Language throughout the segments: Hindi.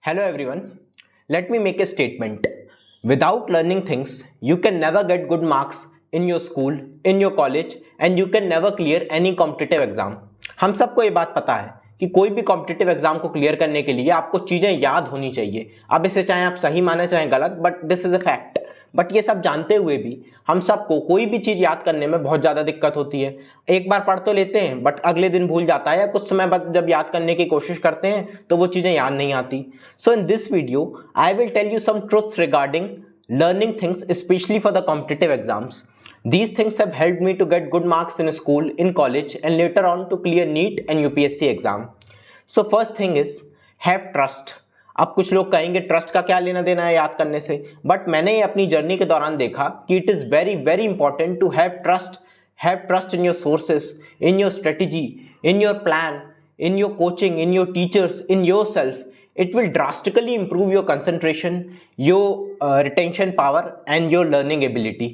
Hello everyone. Let me make a statement. Without learning things, you can never get good marks in your school, in your college, and you can never clear any competitive exam. हम सबको ये बात पता है कि कोई भी कॉम्पिटिटिव एग्जाम को क्लियर करने के लिए आपको चीज़ें याद होनी चाहिए। अब इसे चाहे आप सही माने चाहे गलत, but this is a fact. But ये सब जानते हुए भी हम सबको कोई भी चीज़ याद करने में बहुत ज़्यादा दिक्कत होती है। एक बार पढ़ तो लेते हैं बट अगले दिन भूल जाता है, या कुछ समय बाद जब याद करने की कोशिश करते हैं तो वो चीज़ें याद नहीं आती। So in this video I will tell you some truths regarding learning things, especially for the competitive exams. These things have helped me to get good marks in school, in college, and later on to clear NEET and UPSC exam. So first thing is have trust. अब कुछ लोग कहेंगे ट्रस्ट का क्या लेना देना है याद करने से, बट मैंने ये अपनी जर्नी के दौरान देखा कि it is very very important to have trust in your sources, in your strategy, in your plan, in your coaching, in your teachers, in yourself. It will drastically improve your concentration, your retention power and your learning ability.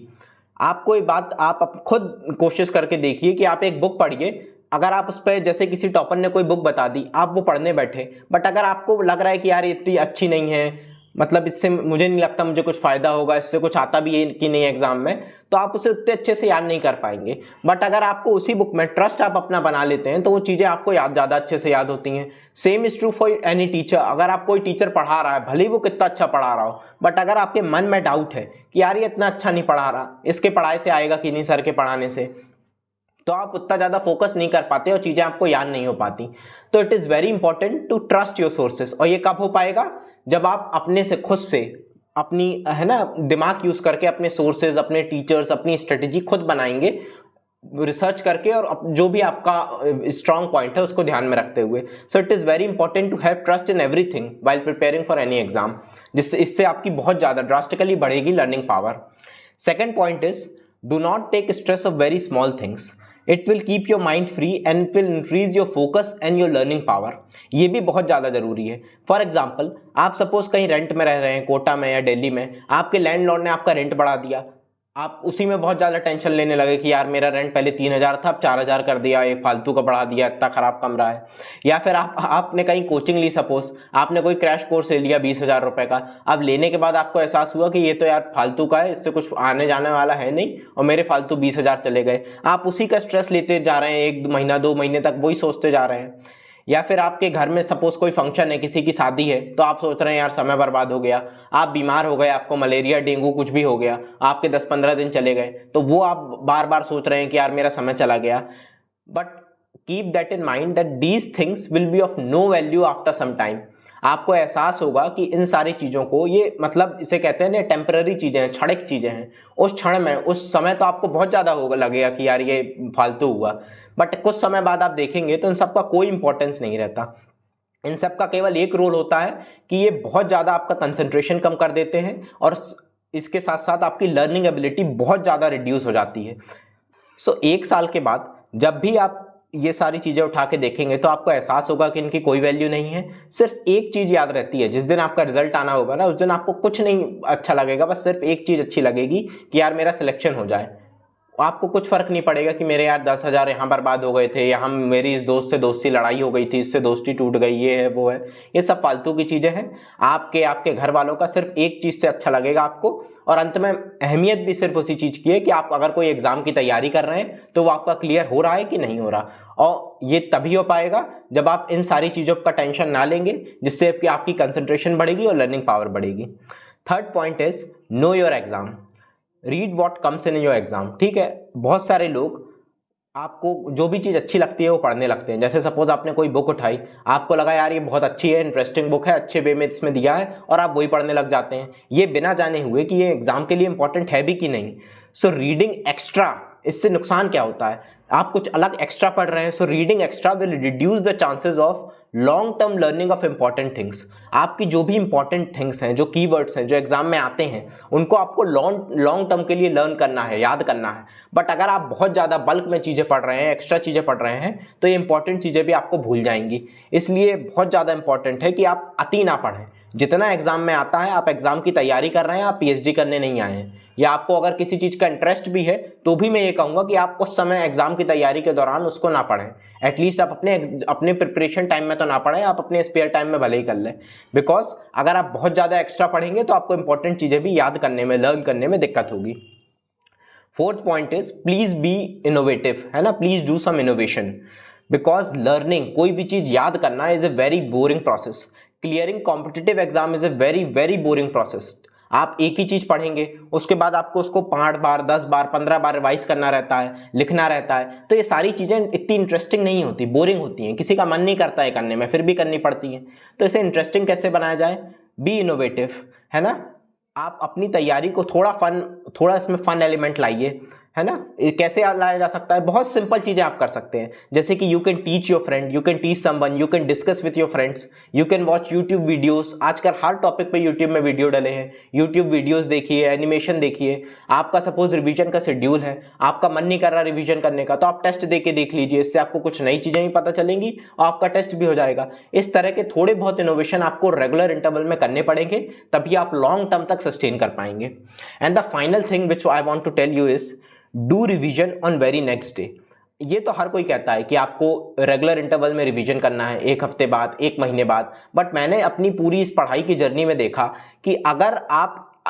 आपको ये बात आप खुद कोशिश करके देखिए कि आप एक बुक पढ़िए। अगर आप उस पर, जैसे किसी टॉपर ने कोई बुक बता दी, आप वो पढ़ने बैठे, बट अगर आपको लग रहा है कि यार ये इतनी अच्छी नहीं है, मतलब इससे मुझे नहीं लगता मुझे कुछ फ़ायदा होगा, इससे कुछ आता भी है कि नहीं एग्जाम में, तो आप उसे उतने अच्छे से याद नहीं कर पाएंगे। बट अगर आपको उसी बुक में ट्रस्ट आप अपना बना लेते हैं तो वो चीज़ें आपको ज़्यादा अच्छे से याद होती हैं। Same is true for any teacher. अगर आप कोई टीचर पढ़ा रहा है, भले ही वो कितना अच्छा पढ़ा रहा हो, बट अगर आपके मन में डाउट है कि यार ये इतना अच्छा नहीं पढ़ा रहा, इसके पढ़ाई से आएगा कि नहीं सर के पढ़ाने से, तो आप उतना ज़्यादा फोकस नहीं कर पाते और चीज़ें आपको याद नहीं हो पाती। तो it is very important to trust your sources. और ये कब हो पाएगा? जब आप अपने से खुद से अपनी दिमाग यूज़ करके अपने सोर्सेज, अपने टीचर्स, अपनी स्ट्रेटजी खुद बनाएंगे रिसर्च करके, और जो भी आपका स्ट्रॉन्ग पॉइंट है उसको ध्यान में रखते हुए। So it is very important to have trust in everything while preparing for any exam, जिससे इससे आपकी बहुत ज़्यादा ड्रास्टिकली बढ़ेगी learning power. Second point is do not take stress of very small things. It will keep your mind free and it will increase your focus and your learning power. ये भी बहुत ज़्यादा ज़रूरी है। फॉर एग्जाम्पल, आप सपोज कहीं रेंट में रह रहे हैं, कोटा में या दिल्ली में, आपके लैंडलॉर्ड ने आपका रेंट बढ़ा दिया, आप उसी में बहुत ज़्यादा टेंशन लेने लगे कि यार मेरा रेंट पहले 3,000 था, अब 4,000 कर दिया, एक फालतू का बढ़ा दिया, इतना ख़राब कमरा है। या फिर आपने कहीं कोचिंग ली, सपोज आपने कोई क्रैश कोर्स ले लिया 20,000 रुपये का, अब लेने के बाद आपको एहसास हुआ कि ये तो यार फालतू का है, इससे कुछ आने जाने वाला है नहीं, और मेरे फालतू 20,000 चले गए। आप उसी का स्ट्रेस लेते जा रहे हैं, 1 महीना 2 महीने तक वही सोचते जा रहे हैं। या फिर आपके घर में सपोज कोई फंक्शन है, किसी की शादी है, तो आप सोच रहे हैं यार समय बर्बाद हो गया, आप बीमार हो गए, आपको मलेरिया डेंगू कुछ भी हो गया, आपके 10-15 दिन चले गए, तो वो आप बार बार सोच रहे हैं कि यार मेरा समय चला गया। But keep that in mind that these things will be of no value after some time. आपको एहसास होगा कि इन सारी चीज़ों को, ये मतलब इसे कहते हैं ना, टेम्पररी चीज़ें हैं, क्षणिक चीज़ें हैं। उस क्षण में, उस समय तो आपको बहुत ज़्यादा होगा, लगेगा कि यार ये फालतू हुआ, बट कुछ समय बाद आप देखेंगे तो इन सब का कोई इंपॉर्टेंस नहीं रहता। इन सब का केवल एक रोल होता है कि ये बहुत ज़्यादा आपका कंसंट्रेशन कम कर देते हैं, और इसके साथ साथ आपकी लर्निंग एबिलिटी बहुत ज़्यादा रिड्यूस हो जाती है। सो 1 साल के बाद जब भी आप ये सारी चीज़ें उठा के देखेंगे तो आपको एहसास होगा कि इनकी कोई वैल्यू नहीं है। सिर्फ एक चीज़ याद रहती है, जिस दिन आपका रिजल्ट आना होगा ना, उस दिन आपको कुछ नहीं अच्छा लगेगा, बस सिर्फ एक चीज़ अच्छी लगेगी कि यार मेरा सिलेक्शन हो जाए। आपको कुछ फर्क नहीं पड़ेगा कि मेरे यार 10,000 यहाँ बर्बाद हो गए थे, या मेरी इस दोस्त से दोस्ती लड़ाई हो गई थी, इससे दोस्ती टूट गई, ये है वो है, ये सब फालतू की चीज़ें हैं। आपके घर वालों का सिर्फ एक चीज़ से अच्छा लगेगा आपको, और अंत में अहमियत भी सिर्फ उसी चीज़ की है कि आप अगर कोई एग्जाम की तैयारी कर रहे हैं तो वो आपका क्लियर हो रहा है कि नहीं हो रहा। और ये तभी हो पाएगा जब आप इन सारी चीज़ों का टेंशन ना लेंगे, जिससे आपकी कंसंट्रेशन बढ़ेगी और लर्निंग पावर बढ़ेगी। Third point is know your exam. Read what comes in your exam. ठीक है, बहुत सारे लोग आपको जो भी चीज़ अच्छी लगती है वो पढ़ने लगते हैं। जैसे सपोज आपने कोई बुक उठाई, आपको लगा यार ये बहुत अच्छी है, इंटरेस्टिंग बुक है, अच्छे वे में इसमें दिया है, और आप वही पढ़ने लग जाते हैं, ये बिना जाने हुए कि ये एग्जाम के लिए इंपॉर्टेंट है भी कि नहीं। सो रीडिंग एक्स्ट्रा, इससे नुकसान क्या होता है? आप कुछ अलग एक्स्ट्रा पढ़ रहे हैं। So reading extra will reduce the chances of long term learning of important things. आपकी जो भी इंपॉर्टेंट थिंग्स हैं, जो कीवर्ड्स हैं, जो एग्जाम में आते हैं, उनको आपको लॉन्ग टर्म के लिए लर्न करना है, याद करना है। बट अगर आप बहुत ज़्यादा बल्क में चीज़ें पढ़ रहे हैं, एक्स्ट्रा चीज़ें पढ़ रहे हैं, तो ये इंपॉर्टेंट चीज़ें भी आपको भूल जाएंगी। इसलिए बहुत ज़्यादा इंपॉर्टेंट है कि आप अति ना पढ़ें, जितना एग्जाम में आता है आप एग्जाम की तैयारी कर रहे हैं, आप पीएचडी करने नहीं आए हैं। या आपको अगर किसी चीज़ का इंटरेस्ट भी है तो भी मैं ये कहूँगा कि आप उस समय एग्जाम की तैयारी के दौरान उसको ना पढ़ें। एटलीस्ट आप अपने प्रिपरेशन टाइम में तो ना पढ़ें, आप अपने स्पेयर टाइम में भले ही कर लें। बिकॉज अगर आप बहुत ज़्यादा एक्स्ट्रा पढ़ेंगे तो आपको इंपॉर्टेंट चीज़ें भी याद करने में, लर्न करने में दिक्कत होगी। Fourth point is please be innovative, है ना, please do some innovation. Because learning, कोई भी चीज याद करना is a very boring process. Clearing competitive exam is a very very boring process. आप एक ही चीज पढ़ेंगे, उसके बाद आपको उसको 5 बार 10 बार 15 बार रिवाइज करना रहता है, लिखना रहता है। तो ये सारी चीजें इतनी इंटरेस्टिंग नहीं होती, बोरिंग होती हैं, किसी का मन नहीं करता है करने में, फिर भी करनी पड़ती है। तो इसे इंटरेस्टिंग कैसे बनाया जाए? बी इनोवेटिव, है ना। आप अपनी तैयारी को थोड़ा इसमें फन एलिमेंट लाइए, है ना। कैसे लाया जा सकता है? बहुत सिंपल चीजें आप कर सकते हैं, जैसे कि you can teach your friend, you can teach someone, you can discuss with your friends, you can watch YouTube videos. आजकल हर टॉपिक पे यूट्यूब में वीडियो डले हैं, यूट्यूब वीडियोस देखिए, एनिमेशन देखिए। आपका सपोज रिवीजन का शेड्यूल है, आपका मन नहीं कर रहा रिवीजन करने का, तो आप टेस्ट दे के देख लीजिए, इससे आपको कुछ नई चीजें भी पता चलेंगी और आपका टेस्ट भी हो जाएगा। इस तरह के थोड़े बहुत इनोवेशन आपको रेगुलर इंटरवल में करने पड़ेंगे, तभी आप लॉन्ग टर्म तक सस्टेन कर पाएंगे। And the final thing which I want to tell you is do revision on very next day. ये तो हर कोई कहता है कि आपको रेगुलर इंटरवल में रिवीजन करना है, 1 हफ्ते बाद, 1 महीने बाद। बट मैंने अपनी पूरी इस पढ़ाई की जर्नी में देखा कि अगर आप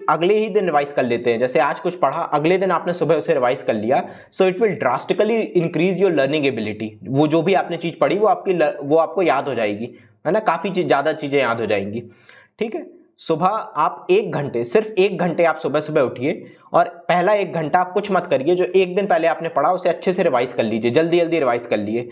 अगले ही दिन रिवाइज कर लेते हैं, जैसे आज कुछ पढ़ा, अगले दिन आपने सुबह उसे रिवाइज कर लिया, so it will drastically increase your learning ability. वो जो भी आपने चीज पढ़ी वो आपको याद हो जाएगी, है ना, काफी ज्यादा चीजें याद हो जाएंगी। ठीक है, सुबह आप 1 घंटे, सिर्फ 1 घंटे आप सुबह सुबह उठिए और पहला 1 घंटा आप कुछ मत करिए, जो एक दिन पहले आपने पढ़ा उसे अच्छे से रिवाइज कर लीजिए, जल्दी जल्दी रिवाइज कर लिए।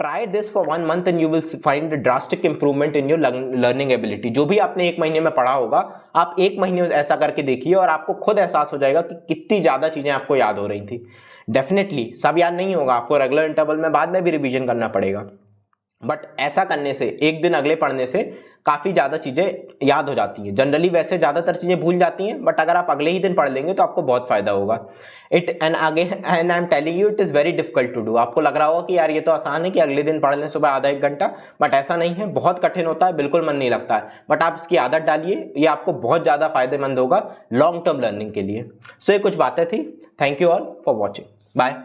Try this for 1 month and you will find drastic improvement in your learning ability. जो भी आपने 1 महीने में पढ़ा होगा, आप 1 महीने ऐसा करके देखिए और आपको खुद एहसास हो जाएगा कि कितनी ज्यादा चीजें आपको याद हो रही थी। डेफिनेटली सब याद नहीं होगा, आपको रेगुलर इंटरवल में बाद में भी रिवीजन करना पड़ेगा, बट ऐसा करने से, एक दिन अगले पढ़ने से काफी ज्यादा चीजें याद हो जाती हैं। जनरली वैसे ज्यादातर चीजें भूल जाती हैं, बट अगर आप अगले ही दिन पढ़ लेंगे तो आपको बहुत फायदा होगा। And I am telling you it is very difficult to do. आपको लग रहा होगा कि यार ये तो आसान है कि अगले दिन पढ़ लें सुबह आधा 1 घंटा, बट ऐसा नहीं है, बहुत कठिन होता है, बिल्कुल मन नहीं लगता है। बट आप इसकी आदत डालिए, ये आपको बहुत ज्यादा फायदेमंद होगा लॉन्ग टर्म लर्निंग के लिए। सो ये कुछ बातें थी। Thank you all for watching, bye.